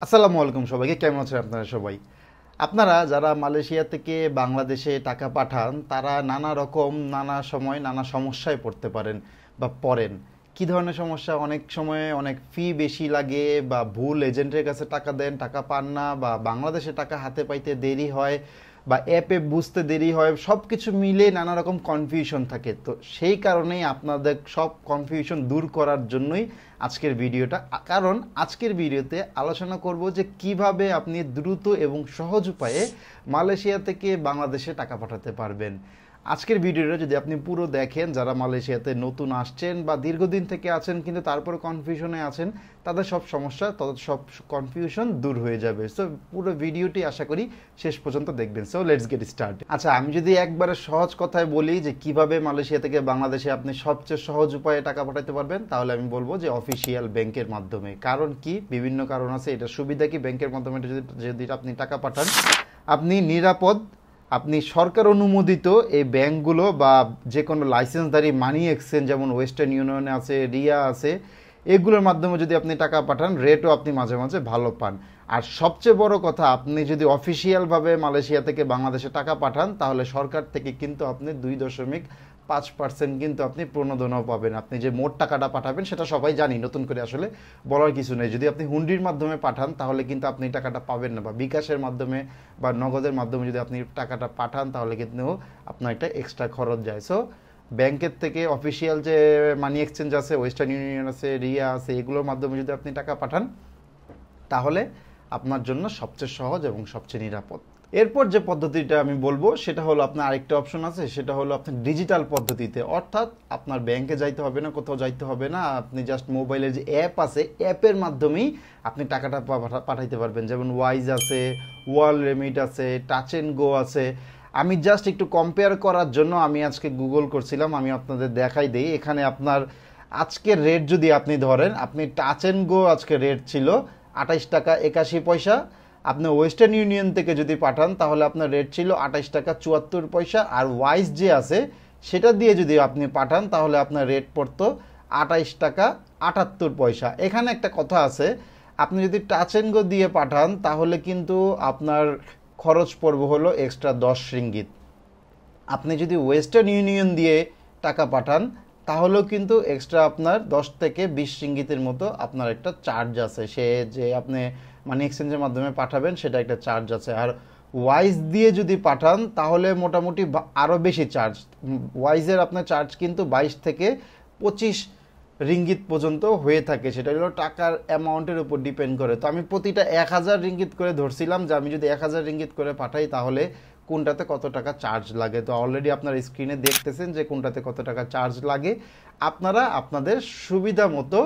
আসসালামু আলাইকুম সবাইকে, কেমন আছেন আপনারা সবাই? আপনারা যারা মালয়েশিয়া থেকে বাংলাদেশে টাকা পাঠান তারা নানা রকম নানা সময় নানা সমস্যায় পড়তে পারেন বা পড়েন। কি ধরনের সমস্যা? অনেক সময় অনেক ফি বেশি লাগে, বা ভুল এজেন্টের কাছে টাকা দেন, টাকা পান না, বা বাংলাদেশে টাকা হাতে পাইতে দেরি হয়, বা অ্যাপে বুঝতে দেরি হয়। সব কিছু মিলে নানা রকম কনফিউশন থাকে। তো সেই কারণেই আপনাদের সব কনফিউশন দূর করার জন্যই আজকের ভিডিওটা। কারণ আজকের ভিডিওতে আলোচনা করব যে কিভাবে আপনি দ্রুত এবং সহজ উপায়ে মালয়েশিয়া থেকে বাংলাদেশে টাকা পাঠাতে পারবেন। আজকের ভিডিওটা যদি আপনি পুরো দেখেন, যারা মালয়েশিয়াতে নতুন আসছেন বা দীর্ঘদিন থেকে আছেন কিন্তু তারপরে কনফিউশনে আছেন, তাদের সব সমস্যা, তাদের সব কনফিউশন দূর হয়ে যাবে। সো পুরো ভিডিওটি আশা করি শেষ পর্যন্ত দেখবেন। So let's get start. আচ্ছা, আমি যদি একবারে সহজ কথায় বলি যে কিভাবে মালয়েশিয়া থেকে বাংলাদেশে আপনি সবচেয়ে সহজ উপায়ে টাকা পাঠাতে পারবেন, তাহলে আমি বলবো যে অফিসিয়াল ব্যাংকের মাধ্যমে। কারণ কি, বিভিন্ন কারণ আছে। এটা সুবিধা কি, ব্যাংকের মাধ্যমে যদি আপনি টাকা পাঠান, আপনি নিরাপদ, আপনি সরকার অনুমোদিত এই ব্যাংকগুলো বা যে কোনো লাইসেন্সধারী মানি এক্সচেঞ্জ যেমন ওয়েস্টার্ন ইউনিয়ন আছে, রিয়া আছে, এগুলোর মাধ্যমে যদি আপনি টাকা পাঠান, রেটও আপনি মাঝে মাঝে ভালো পান। আর সবচেয়ে বড় কথা, আপনি যদি অফিসিয়ালভাবে মালয়েশিয়া থেকে বাংলাদেশে টাকা পাঠান, তাহলে সরকার থেকে কিন্তু আপনি 2.5% কিন্তু আপনি প্রণোদনাও পাবেন। আপনি যে মোট টাকাটা পাঠাবেন সেটা সবাই জানি, নতুন করে আসলে বলার কিছু নেই। যদি আপনি হুন্ডির মাধ্যমে পাঠান তাহলে কিন্তু আপনি টাকাটা পাবেন না, বা বিকাশের মাধ্যমে বা নগদের মাধ্যমে যদি আপনি টাকাটা পাঠান তাহলে কিন্তু আপনার একটা এক্সট্রা খরচ যায়। সো ব্যাংকের থেকে অফিসিয়াল যে মানি এক্সচেঞ্জ আছে, ওয়েস্টার্ন ইউনিয়ন আছে, রিয়া আছে, এগুলোর মাধ্যমে যদি আপনি টাকা পাঠান তাহলে আপনার জন্য সবচেয়ে সহজ এবং সবচেয়ে নিরাপদ। এরপর যে পদ্ধতিটা আমি বলবো সেটা হলো, আপনার আরেকটা অপশন আছে, সেটা হলো আপনার ডিজিটাল পদ্ধতিতে। অর্থাৎ আপনার ব্যাংকে যাইতে হবে না, কোথাও যাইতে হবে না, আপনি জাস্ট মোবাইলের যে অ্যাপ আছে, অ্যাপের মাধ্যমেই আপনি টাকাটা পাঠাইতে পারবেন। যেমন ওয়াইজ আছে, ওয়ার্ল্ড রেমিট আছে, টাচ অ্যান্ড গো আছে। আমি জাস্ট একটু কম্পেয়ার করার জন্য আমি আজকে গুগল করছিলাম, আমি আপনাদের দেখাই দিই। এখানে আপনার আজকের রেট যদি আপনি ধরেন, আপনি টাচ অ্যান্ড গো আজকে রেট ছিল 28 টাকা 81 পয়সা। আপনি ওয়েস্টার্ন ইউনিয়ন থেকে যদি পাঠান তাহলে আপনার রেট ছিল 28 টাকা 74 পয়সা। আর ওয়াইজ যে আছে সেটা দিয়ে যদি আপনি পাঠান তাহলে আপনার রেট পড়তো 28 টাকা 78 পয়সা। এখানে একটা কথা আছে, আপনি যদি টাচ অ্যান্ড গো দিয়ে পাঠান তাহলে কিন্তু আপনার খরচ পড়বে হলো এক্সট্রা 10 রিঙ্গিত। আপনি যদি ওয়েস্টার্ন ইউনিয়ন দিয়ে টাকা পাঠান তাহলেও কিন্তু এক্সট্রা আপনার 10 থেকে 20 রিঙ্গিতের মতো আপনার একটা চার্জ আছে। সে যে আপনি মানি এক্সচেঞ্জের মাধ্যমে পাঠাবেন সেটা একটা চার্জ আছে। আর ওয়াইজ দিয়ে যদি পাঠান তাহলে মোটামুটি আরও বেশি চার্জ। ওয়াইজের আপনার চার্জ কিন্তু 22 থেকে 25 রিঙ্গিত পর্যন্ত হয়ে থাকে। সেটা হলো টাকার অ্যামাউন্টের উপর ডিপেন্ড করে। তো আমি প্রতিটা 1000 রিঙ্গিত করে ধরছিলাম যে আমি যদি 1000 রিঙ্গিত করে পাঠাই তাহলে কোনটাতে কত টাকা চার্জ লাগে। তো অলরেডি আপনার স্ক্রিনে দেখতেছেন যে কোনটাতে কত টাকা চার্জ লাগে। আপনারা আপনাদের সুবিধা মতো,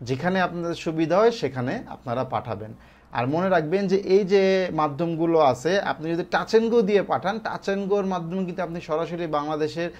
যেখানে আপনাদের সুবিধা হয় সেখানে আপনারা পাঠাবেন। আর মনে রাখবেন যে এই যে মাধ্যমগুলো আছে, আপনি যদি টাচ অ্যান্ড গো দিয়ে পাঠান, টাচ অ্যান্ড গোর মাধ্যমে কিন্তু আপনি সরাসরি বাংলাদেশের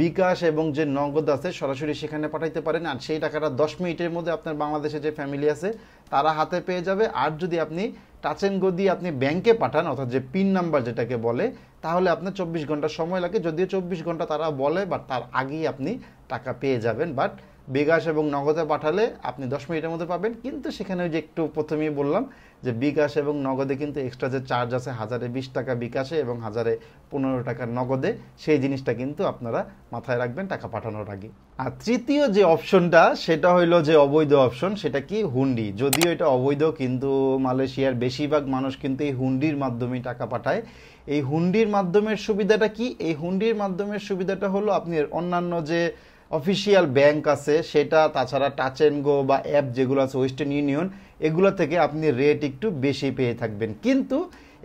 বিকাশ এবং যে নগদ আছে সরাসরি সেখানে পাঠাইতে পারেন। আর সেই টাকাটা 10 মিনিটের মধ্যে আপনার বাংলাদেশে যে ফ্যামিলি আছে তারা হাতে পেয়ে যাবে। আর যদি আপনি টাচ অ্যান্ড গো দিয়ে আপনি ব্যাংকে পাঠান, অর্থাৎ যে পিন নাম্বার যেটাকে বলে, তাহলে আপনার 24 ঘন্টা সময় লাগে। যদিও 24 ঘন্টা তারা বলে, বাট তার আগেই আপনি টাকা পেয়ে যাবেন। বাট বিকাশ এবং নগদে পাঠালে আপনি 10 মিনিটের মধ্যে পাবেন। কিন্তু সেখানে ওই যে একটু প্রথমেই বললাম যে বিকাশ এবং নগদে কিন্তু এক্সট্রা যে চার্জ আছে 1020 টাকা বিকাশে এবং 1015 টাকা নগদে, সেই জিনিসটা কিন্তু আপনারা মাথায় রাখবেন টাকা পাঠানোর আগে। আর তৃতীয় যে অপশনটা সেটা হইলো যে অবৈধ অপশন, সেটা কি হুন্ডি। যদিও এটা অবৈধ কিন্তু মালয়েশিয়ার বেশিরভাগ মানুষ কিন্তু এই হুন্ডির মাধ্যমেই টাকা পাঠায়। এই হুন্ডির মাধ্যমের সুবিধাটা কি? এই হুন্ডির মাধ্যমের সুবিধাটা হলো আপনি অন্যান্য যে অফিসিয়াল ব্যাংক আছে সেটা, তাছাড়া টাচ অ্যান্ড গো বা অ্যাপ যেগুলো আছে ওয়েস্টার্ন ইউনিয়ন, এগুলো থেকে আপনি রেট একটু বেশি পেয়ে থাকবেন। কিন্তু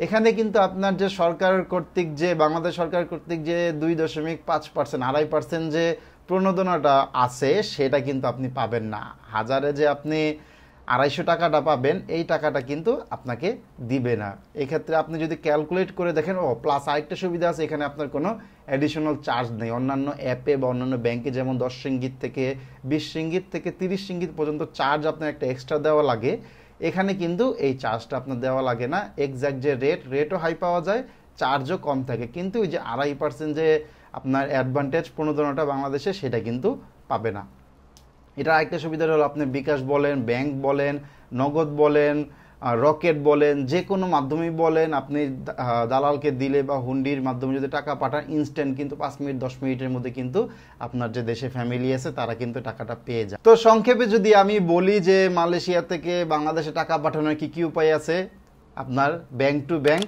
এখানে কিন্তু আপনার যে সরকার কর্তৃক, যে বাংলাদেশ সরকার কর্তৃক যে 2.5% 2.5% যে প্রণোদনাটা আছে সেটা কিন্তু আপনি পাবেন না। হাজারে যে আপনি 250 টাকাটা পাবেন, এই টাকাটা কিন্তু আপনাকে দিবে না। এক্ষেত্রে আপনি যদি ক্যালকুলেট করে দেখেন, প্লাস আরেকটা সুবিধা আছে, এখানে আপনার কোনো অ্যাডিশনাল চার্জ নেই। অন্যান্য অ্যাপে বা অন্যান্য ব্যাংকে যেমন 10 রিঙ্গিত থেকে 20 রিঙ্গিত থেকে 30 রিঙ্গিত পর্যন্ত চার্জ আপনার একটা এক্সট্রা দেওয়া লাগে, এখানে কিন্তু এই চার্জটা আপনার দেওয়া লাগে না। এক্স্যাক্ট যে রেটও হাই পাওয়া যায়, চার্জও কম থাকে। কিন্তু ওই যে 2.5% যে আপনার অ্যাডভান্টেজ প্রণোদনাটা বাংলাদেশে, সেটা কিন্তু পাবে না। এটা আরেকটা সুবিধা হলো, আপনি বিকাশ বলেন, ব্যাংক বলেন, নগদ বলেন, রকেট বলেন, যে কোনো মাধ্যমেই বলেন, আপনি দালালকে দিলে বা হুন্ডির মাধ্যমে যদি টাকা পাঠান, ইনস্ট্যান্ট কিন্তু 5 মিনিট 10 মিনিটের মধ্যে কিন্তু আপনার যে দেশে ফ্যামিলি আছে তারা কিন্তু টাকাটা পেয়ে যায়। তো সংক্ষেপে যদি আমি বলি যে মালয়েশিয়া থেকে বাংলাদেশে টাকা পাঠানোর কি কি উপায় আছে, আপনার ব্যাংক টু ব্যাংক,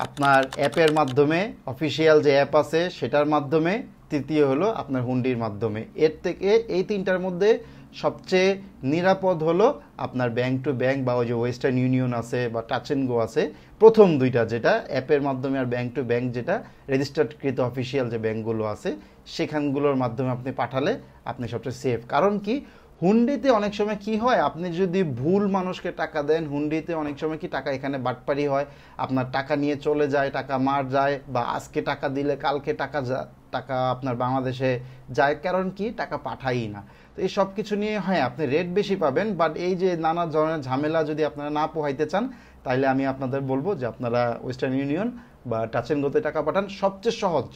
আপনার অ্যাপের মাধ্যমে, অফিসিয়াল যে অ্যাপ আছে সেটার মাধ্যমে, তৃতীয় হলো আপনার হুন্ডির মাধ্যমে। এর থেকে এই তিনটার মধ্যে সবচেয়ে নিরাপদ হলো আপনার ব্যাংক টু ব্যাংক বা ওই যে ওয়েস্টার্ন ইউনিয়ন আছে বা টাচ অ্যান্ড গো আছে, প্রথম দুইটা যেটা অ্যাপের মাধ্যমে, আর ব্যাংক টু ব্যাংক যেটা রেজিস্টার্ডকৃত অফিসিয়াল যে ব্যাংকগুলো আছে সেখানগুলোর মাধ্যমে আপনি পাঠালে আপনি সবচেয়ে সেফ। কারণ কি, হুন্ডিতে অনেক সময় কি হয়, আপনি যদি ভুল মানুষকে টাকা দেন, হুন্ডিতে অনেক সময় কি টাকা এখানে বাটপারি হয়, আপনার টাকা নিয়ে চলে যায়, টাকা মার যায়, বা আজকে টাকা দিলে কালকে টাকা আপনার বাংলাদেশে যায়, কারণ কি টাকা পাঠাই না। তো এই সব কিছু নিয়ে হয় আপনি রেট বেশি পাবেন, বাট এই যে নানা ধরনের ঝামেলা যদি আপনারা না পোহাইতে চান, তাহলে আমি আপনাদের বলবো যে আপনারা ওয়েস্টার্ন ইউনিয়ন বা টাচ অ্যান্ড গোতে টাকা পাঠান। সবচেয়ে সহজ,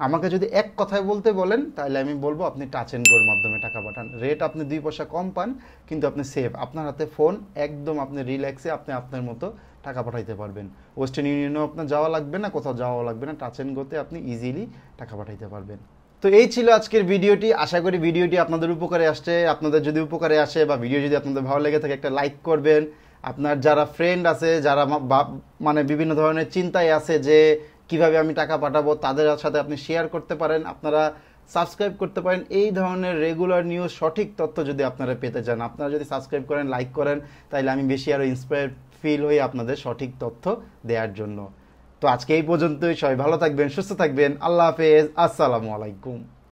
আমাকে যদি এক কথায় বলতে বলেন তাহলে আমি বলবো আপনি টাচ অ্যান্ড গোর মাধ্যমে টাকা পাঠান। রেট আপনি 2 পয়সা কম পান, কিন্তু আপনি সেফ, আপনার হাতে ফোন, একদম আপনি রিল্যাক্সে আপনি আপনার মতো টাকা পাঠাইতে পারবেন। ওয়েস্টার্ন ইউনিয়নেও আপনার যাওয়া লাগবে না, কোথাও যাওয়া লাগবে না, টাচ অ্যান্ড গোতে আপনি ইজিলি টাকা পাঠাইতে পারবেন। তো এই ছিল আজকের ভিডিওটি। আশা করি ভিডিওটি আপনাদের উপকারে আসছে। আপনাদের যদি উপকারে আসে বা ভিডিও যদি আপনাদের ভালো লেগে থাকে, একটা লাইক করবেন। আপনার যারা ফ্রেন্ড আছে, যারা মানে বিভিন্ন ধরনের চিন্তায় আছে যে কিভাবে আমি টাকা পাঠাবো, তাদের সাথে আপনি শেয়ার করতে পারেন। আপনারা সাবস্ক্রাইব করতে পারেন। এই ধরনের রেগুলার নিউজ, সঠিক তথ্য যদি আপনারা পেতে চান, আপনারা যদি সাবস্ক্রাইব করেন, লাইক করেন, তাহলে আমি বেশি আরও ইন্সপায়ার ফিল হই আপনাদের সঠিক তথ্য দেওয়ার জন্য। তো আজকে এই পর্যন্তই। সবাই ভালো থাকবেন, সুস্থ থাকবেন। আল্লাহ হাফেজ, আসসালামু আলাইকুম।